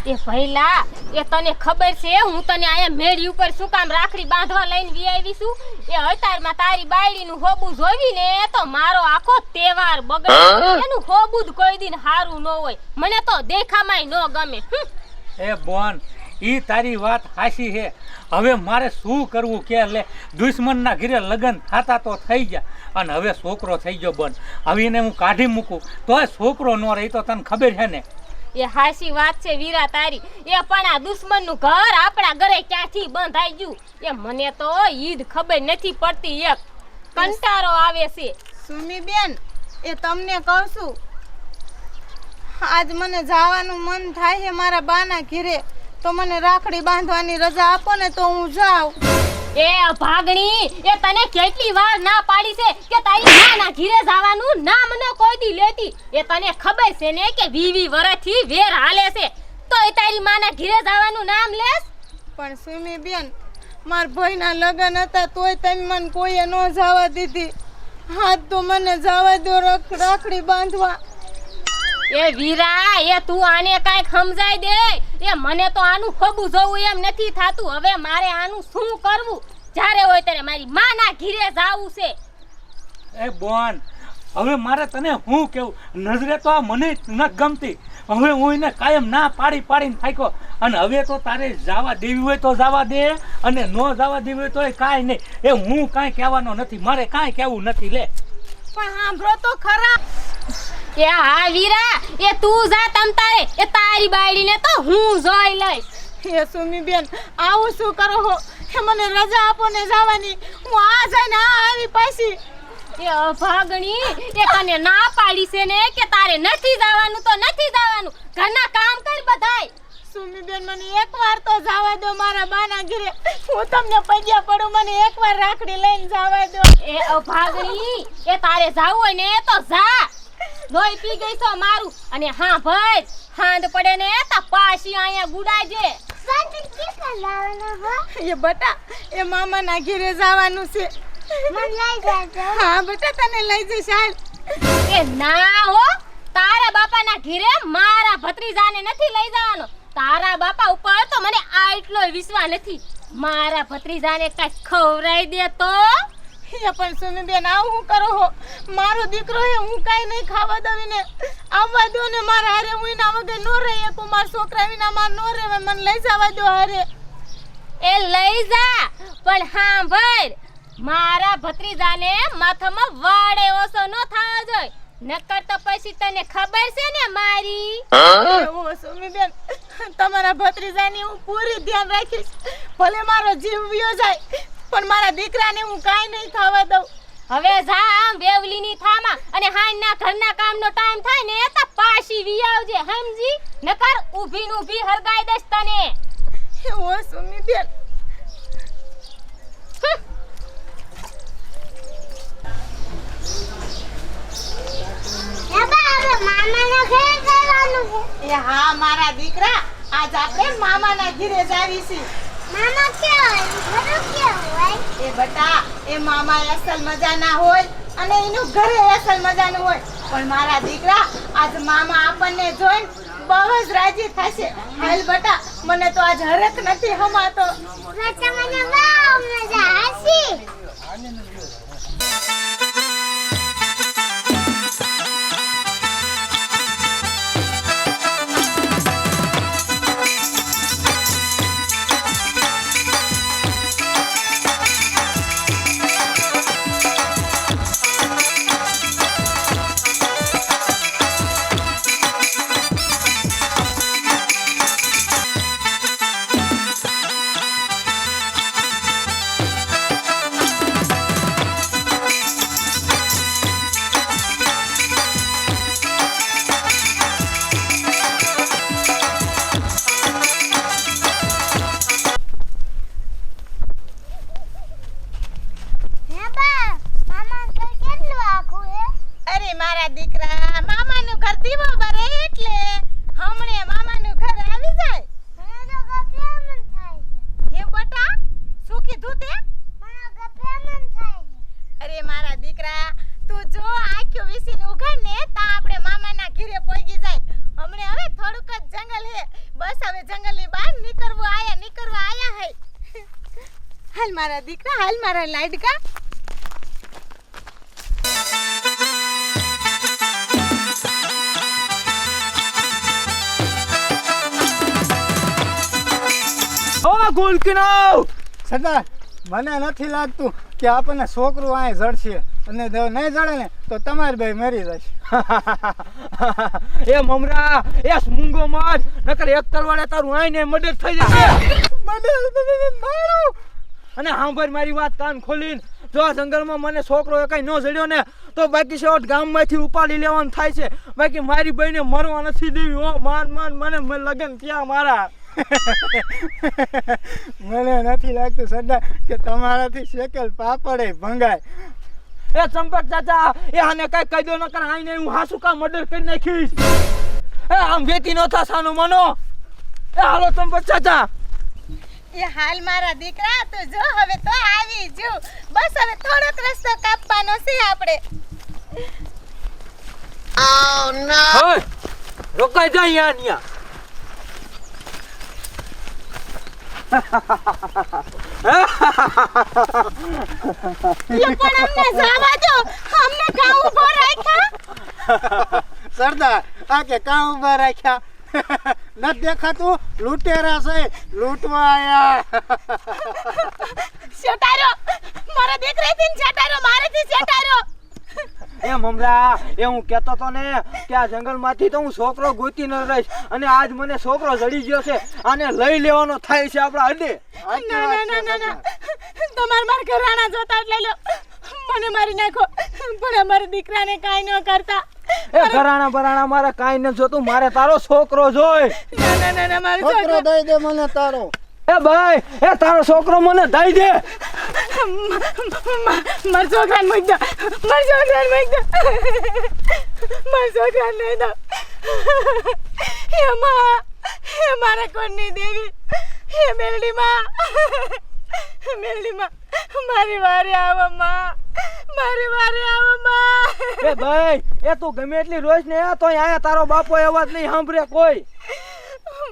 એ ભઈલા એ તને ખબર છે હું તને આયા મેળી ઉપર શું કામ રાખડી બાંધવા લઈને વી આવી છું? એ હતારમાં તારી બાયડીનું હોબું જોવીને તો મારો આખો તહેવાર બગડે. એનું હોબું જ કોઈ દિન હારું ન હોય. મને તો દેખામાંય ન ગમે. એ બોન ઈ તારી વાત હાચી છે. હવે મારે શું કરવું કે લે દુશ્મનના ઘરે લગ્ન થાતા તો થઈ ગયા અને હવે છોકરો થઈ ગયો બોન. હવે એને હું કાઢી મૂકું તોય છોકરો ન રહે તો તને ખબર છે ને? એ હાસી વાત છે વીરા તારી. એ પણ આ દુશ્મનનું ઘર આપણા ઘરે ક્યાંથી બંધાઈ ગયું એ મને તો ઈદ ખબર નથી પડતી. એક કંટાળો આવે છે. સુમી બેન એ તમને કહું છું આજ મને જવાનું મન થાય છે મારા બાના ઘરે, તો મને રાખડી બાંધવાની રજા આપો ને તો હું જાઉં. એ ભાગણી એ તને કેટલી વાર ના પાડી છે કે તારી માના ઘરે જવાનું નામ ન કોઈ દી લેતી. એ તને ખબર છે ને કે 20 વર્ષથી વેર હાલે છે તોય તારી માના ઘરે જવાનું નામ લેસ? પણ સુમી બેન માર ભાઈના લગ્ન હતા તોય તમે મને કોઈએ ન જવા દીધી. હાથ તો મને જવા દો રાખડી બાંધવા. એ વીરા એ તું આને કાંઈક સમજાઈ દે. એ મને તો આનું ખોબું જોવું એમ નથી થાતું. હવે મારે આનું શું કરવું? જ્યારે હોય ત્યારે મારી માના ઘરે જાવું છે. એ બોન હવે મારે તને શું કેવું? નજરે તો આ મને ન ગમતી. હવે હું એને કાયમ ના પાડીને થાક્યો અને હવે તો તારે જવા દેવી હોય તો જવા દે અને ન જવા દેવી હોય તો કાંઈ નહીં. એ હું કાંઈ કહેવાનો નથી. મારે કાંઈ કહેવું નથી. લે પણ સાંભળો તો ખરા. એ હા વીરા એ તું જા તમ તારે. એ તારી બાયડીને તો હું જોઈ લઈશ. હે સુમી બેન આવું શું કરો હો? હે મને રજા આપો ને જવાની. હું આ જઈને આ આવી પાછી. એ અભાગણી એ તને ના પાડી છે ને કે તારે નથી જવાનું તો નથી જવાનું. ઘરના કામ કર બધાય. સુમી બેન મને એકવાર તો જવા દો મારા બાના ઘરે. હું તમને પગ્યા પડું મને એકવાર રાખડી લઈને જવા દો. એ અભાગણી એ તારે જાવું હોય ને તો જા. લોહી પી ગઈ છો મારું. અને હા ભાઈ હાંદ પડે ને તો પાછી અહીંયા ગુડાજે. એ બટા એ મામાના ઘરે જવાનું છે. મને લઈ જાજો. હા બટા તને લઈ જઈશ હાલ. એ ના હો તારા બાપાના ઘરે મારા ભત્રીજાને નથી લઈ જવાનો. તારા બાપા ઉપર તો મને આટલો વિશ્વાસ નથી. મારા ભત્રીજાને કાંઈક ખવરાઈ દે તો. એ પણ સુમી બેન આવું હું કરો હો? મારો દીકરો હે હું કાઈ નહીં ખાવા દઉં ને આવવા દો ને મારા હારે. હું એના વગર નો રહી શકું. મારા છોકરા વિના માર નો રહેવાય. મને લઈ જવા દો હારે. એ લઈ જા પણ હા ભાઈ મારા ભત્રીજાને માથામાં વાડે ઓછો ન થવા જોઈએ. નકર તો પછી તને ખબર છે ને મારી. ઓ સુમી બેન તમારા ભત્રીજાની હું પૂરી ધ્યાન રાખીશ. ભલે મારો જીવ વયો જાય પણ મારા દીકરાને હું કાઈ નહીં થવા દઉં. હવે જા આમ વેવલીની થામાં અને હાંજના ઘરના કામનો ટાઈમ થાય ને તો પાછી વી આવજે સમજી. નકર ઊભી ને ઊભી હરગાઈ દઈશ તને. ઓ સુમી બેન હા મારા દીકરા આજ આપણે મામાના ઘરે જાવી છીએ. મામા ક્યાં હોય? ઘર ક્યાં હોય? એ બટા એ મામા અસલ મજાના હોય અને એનું ઘરે અસલ મજાનું હોય. પણ મારા દીકરા આજ મામા આપણને જોઈને બહુ જ રાજી થશે. હાલ બટા મને તો આજ હરખ નથી હમાતો. મને બહુ મજા આવશે. દીકરા મામાનું ઘર દીવો બરે એટલે હમણે મામાનું ઘર આવી જાય. મને તો ગપ્યા મન થાય છે. હે બટા શું કીધું તે? મને ગપ્યા મન થાય છે. અરે મારા દીકરા તું જો આંખો વીસીને ઉઘાડ ને તા આપણે મામાના ઘરે પહોંચી જાય. હમણે હવે થોડુંક જ જંગલ હે બસ હવે જંગલની બહાર નીકળવા આયા હે. હાલ મારા દીકરા, હાલ મારા લાડકા. ઓ ગુલકીનો સરદાર, મને નથી લાગતું કે આપણને છોકરું અહીં જડશે, અને જો નહીં જડે ને તો તમારી ભાઈ મરી જશે. એ મમરા, એ મૂંગો મત, નકર એક તલવારે તારું આઈને મર્ડર થઈ જશે. અને સાંભળ મારી વાત કાન ખોલીને, જો આ જંગલમાં મને છોકરો કઈ ન જડ્યો ને તો બાકી શોટ ગામમાંથી ઉપાડી લેવાનું થાય છે. બાકી મારી બહેને મરવા નથી દેવી. હો માન મને લગન ક્યાં મારા. મને નથી લાગતું સરદાર કે તમારાથી શેકેલ પાપડે ભંગાય. એ ચંપક ચાચા, એ આને કઈ કહી દો નકર આઈને હું હાસુ કા મર્ડર કરી નાખીશ. એ આમ વેતી ન થા સાનો મનો. એ હાલો ચંપક ચાચા. એ હાલ મારા દીકરા, તો જો હવે તો આવી જો. બસ હવે થોડોક રસ્તો કાપવાનો છે આપણે. ઓય રોકાઈ જા યા નિયા. એ પણ અમને જવા દો, અમને કાં ઊભો રાખ્યા? સરદાર, આ કે કાં ઉભા રાખ્યા? નથી દેખાતું? લૂંટેરા છે, લૂંટવા આયા. છેટારો, મારા દીકરાથી છેટારો, મારેથી છેટારો. એ મમરા, એ હું કહેતો તો ને કે આ જંગલમાંથી તો હું છોકરો ગોતી ન રહીશ, અને આજ મને છોકરો જડી ગયો છે. આને લઈ લેવાનો થાય છે આપણા અડે. ના. તમારે મારા ઘરાણા જોતા એટલે લો, મને મારી નાખો, પણ અમારા દીકરાને કાંઈ ન કરતા. એ ઘરાણા બરાણા મારે કાંઈ ન જોતું, મારે તારો છોકરો જોઈ. ના, મારો છોકરો દઈ દે મને તારો. એ ભાઈ, એ તારો છોકરો મને દઈ દે. મારા છોકરાને મૂકી દો, મારા છોકરાને મૂકી દો, મારા છોકરાને લઈ દો. હે માં, હે મારા કોણની દેવી, હે મેલડી માં, મારી વારે આવો માં, મારી વારે આવો માં. એ ભાઈ, એ તું ગમે એટલી રોજ ને તો આયા તારો બાપો અવાજ નહીં સાંભળે કોઈ.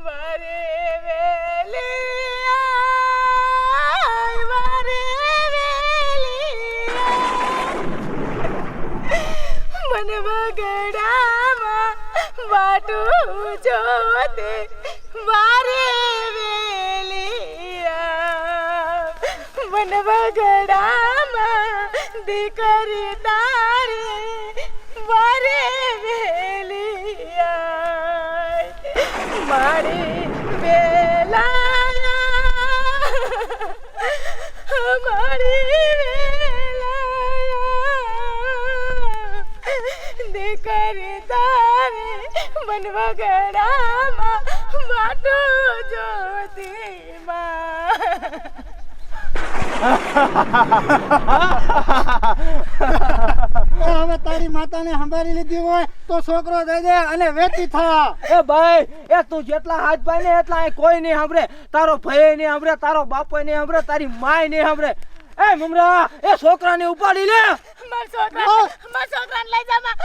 વારે વેલી આય, વારે વેલી આય. મને બગડામાં વાટું જોતે વારે વેલી આય. મને બગડામાં દીકરી તારે વારે વેલી આય. મારી વેલાયા, મારી વેલાયા, દીકરી તારે મન વગડામાં વાટો જોતી માં. હવે તારી માતાને સંભાળી લીધી હોય તો છોકરો દઈ દે અને વેચી થા. એ ભાઈ, એ તું જેટલા હાથ પાય ને એટલા અહીં કોઈ નહીં સાંભળે. તારો ભાઈ નહીં સાંભળે, તારો બાપો નહીં સાંભળે, તારી માય નહીં સાંભળે. એ મમરા, એ છોકરાને ઉપાડી લે. મારા છોકરાને લઈ જા માં.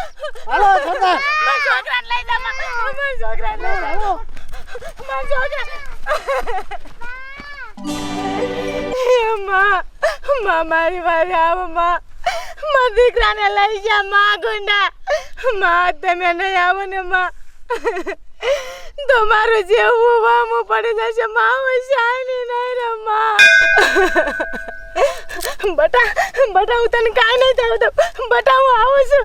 હાલો સરદાર. મારા છોકરાને લઈ જા માં. મારા છોકરાને લઈ જા. મારા છોકરા. માં મારી વારે આવો માં. મારા દીકરાને લઈ જા માં ગુંડા. માં તમે નહીં આવો ને માં તો મારું જેવું વામું પડી જશે માં. હું શાયની નહીં રે માં. બટા હું તને કાંઈ નહીં થયું તો બટા હું આવું છું.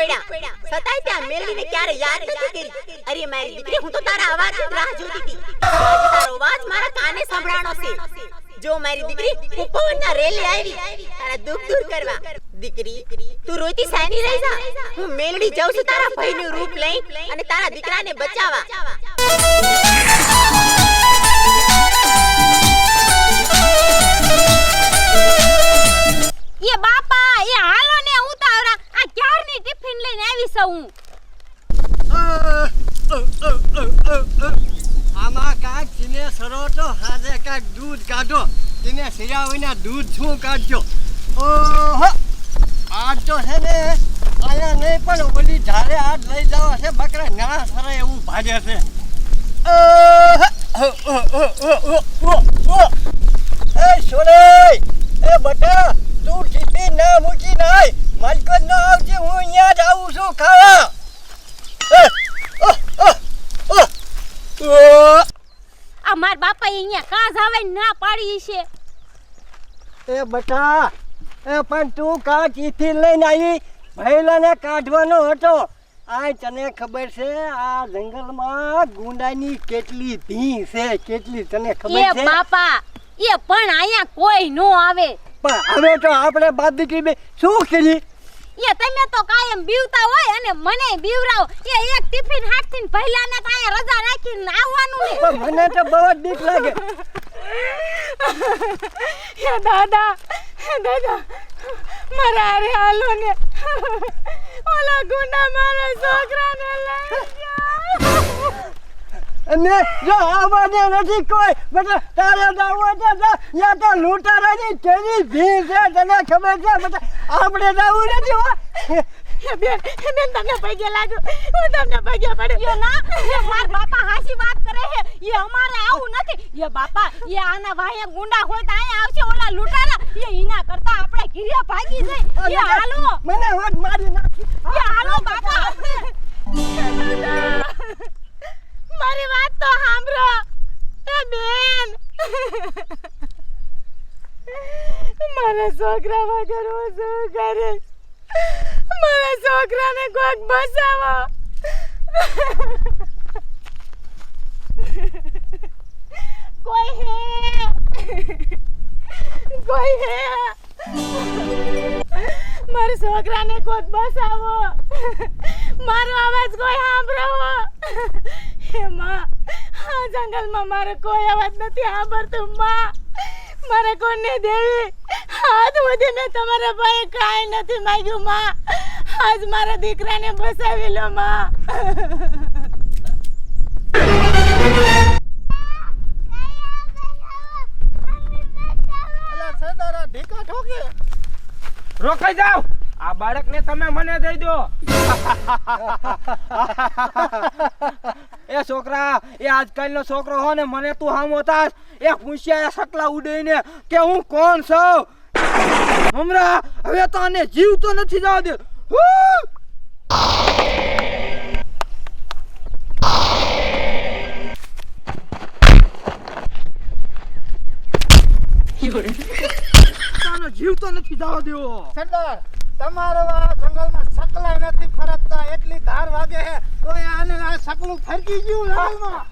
પડ્યા છતાંય ત્યાં મેલડીને ક્યારે યાદ નથી કરી. અરે મારી દીકરી, હું તો તારા અવાજની જ રાહ જોતી હતી. આજે તારો અવાજ મારા કાને સંભળાણો છે. જો મારી દીકરી, હું પવનના રેલે આવી તારા દુઃખ દૂર કરવા. દીકરી, તું રોતી સાની રહી જા. હું મેલડી જાઉં છું તારા ભાઈનું રૂપ લઈ અને તારા દીકરાને બચાવવા. એ બાપા, એ હાલો ને ઉતાવળા. આ ક્યારની ટિફિન લઈને આવી છું હું. આમાં કાંઈક ચીને સરો તો હાથે કાંઈક દૂધ કાઢો. ચીને સિર્યા વિના દૂધ શું કાઢજો? ઓહો, આજ તો છે ને અહીંયા નહીં પણ ઓલી ધારે હાથ લઈ જવા છે. બકરા ના સરે એવું ભાજે છે. એ સોરે, એ બટા, તું ટીપી ના મૂકી નાય. માલકન ન આવજે, હું અહીંયા જ આવું છું ખાવા. આ માર બાપા અહીંયા કાં જાવે ના પાડી છે. એ બટા, એ પણ તું કા ચીઠી લઈને આવી? ભૈલાને કાઢવાનો હતો. આ તને ખબર છે આ જંગલમાં ગુંડાની કેટલી ભી છે? કેટલી તને ખબર એ છે? બાપા, એ પણ અહીંયા કોઈ નો આવે. પણ હવે તો આપણે બાપ દીકરી બે શું કરી? એ તમે તો કાયમ બીવતા હોય અને મને બીવરાવ. એ એક ટિફિન હાથથી પહેલાને તો અહીંયા રજા રાખીને આવવાનું ને. પણ મને તો બહુ જ બીક લાગે. હે દાદા, મારા હારે હાલો ને. ઓલા ગુંડા મારા છોકરાને લઈ ગયા. અને જો આવવાને નથી કોઈ. બેટા તારે જાવું તો જા. યા તો લૂંટારાની કેવી ભીડ છે તને ખબર છે? બેટા આપણે જાવું નથી હો. બેન તમને પગે લાગુ, હું તમને પગે પડ્યું. એ ના, એ માર બાપા હાસી વાત કરે છે. એ અમારે આવું નથી. એ બાપા, એ આના વાહે ગુંડા હોય તો અહીંયા આવશે ઓલા લૂંટારા. એ ઈના કરતા આપણે ઘીરે ભાગી જઈ. એ હાલો, મને હોત મારી નાખી. એ હાલો બાપા. મારી વાત તો સાંભળો. એ બેન, મારા છોકરા વગર હું શું કરીશ? મારા છોકરાને કોઈક બચાવો. કોઈ હે? કોઈ હે? મારા છોકરાને કોઈક બચાવો. મારો અવાજ કોઈ સાંભળો. હે માં, આ જંગલમાં મારો કોઈ અવાજ નથી સાંભળતું. માં, મારે કોને દેવી? હાથ સુધી મેં તમારા ભાઈ કાંઈ નથી માંગ્યું. માં, આજ મારા દીકરાને બચાવી લો. માં, અલા સરદારા ઢીકા ઠોકે. રોકાઈ જાવ. આ બાળકને તમે મને દઈ દો. એ છોકરા, એ આજકાલનો છોકરો હો ને મને તું હામો થાસ. એ પૂછ્યા સકલા ઉડેને કે હું કોણ છું. હમરા હવે તો આને જીવતો નથી જવા દે. જીવતો નથી જવા દેવો. સરદાર, તમારો આ જંગલમાં સકલા નથી ફરકતા. એટલી ધાર વાગે છે તો આને આ સકલું ફરકી ગયું જંગલમાં.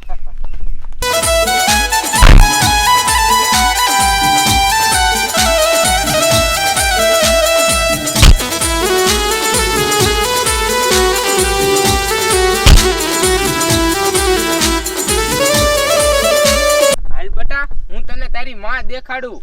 હાલ બટા, હું તને તારી માં દેખાડું.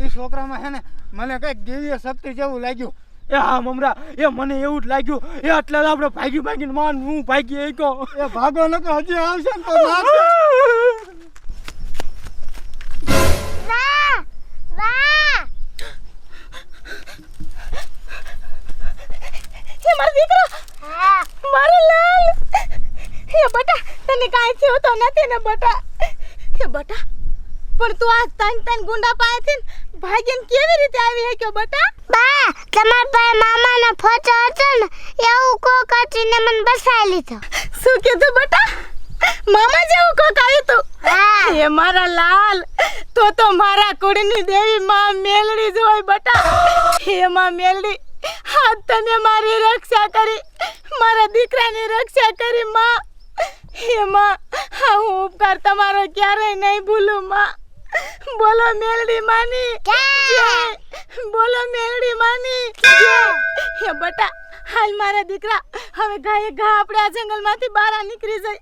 એ છોકરામાં છે ને મને કઈક દિવ્ય શક્તિ જેવું લાગ્યું. એ હા મમરા, એ મને એવું જ લાગ્યું. એ એટલે જ આપણે ભાગી ભાગીને માન હું ભાગી એ કહો. એ ભાગો ન કે હજી આવશે ને તો વાહ વાહ. હે મારો દીકરો, હા, મારો લાલ. હે બટા, તને કાંઈ થયું તો નથી ને બટા? હે બટા, પણ તું આ તન ગુંડા પાસેથી ભાગીને કેવી રીતે આવી હે કે બટા? બા, તમાર પાસે મામાનો ફોટો હતો ને, એવું કોક કરીને મને બસાવી લીધો. શું કીધું બટા? મામા જેવું કોક આવ્યું તું? હા. હે એ મારા લાલ તો મારા કુળની દેવી માં મેલડી જ હોય બટા. હે માં મેલડી, આજ તમે મારી રક્ષા કરી, મારા દીકરાની રક્ષા કરી માં. હે માં, હા હું ઉપકાર તમારો ક્યારેય નહીં ભૂલું માં. બોલો મેલડી માની જય, બોલો મેલડી માની જય. હે બટા, હાલ મારા દીકરા, હવે ગાયે ઘા આપણે આ જંગલમાંથી બહાર નીકળી જાય.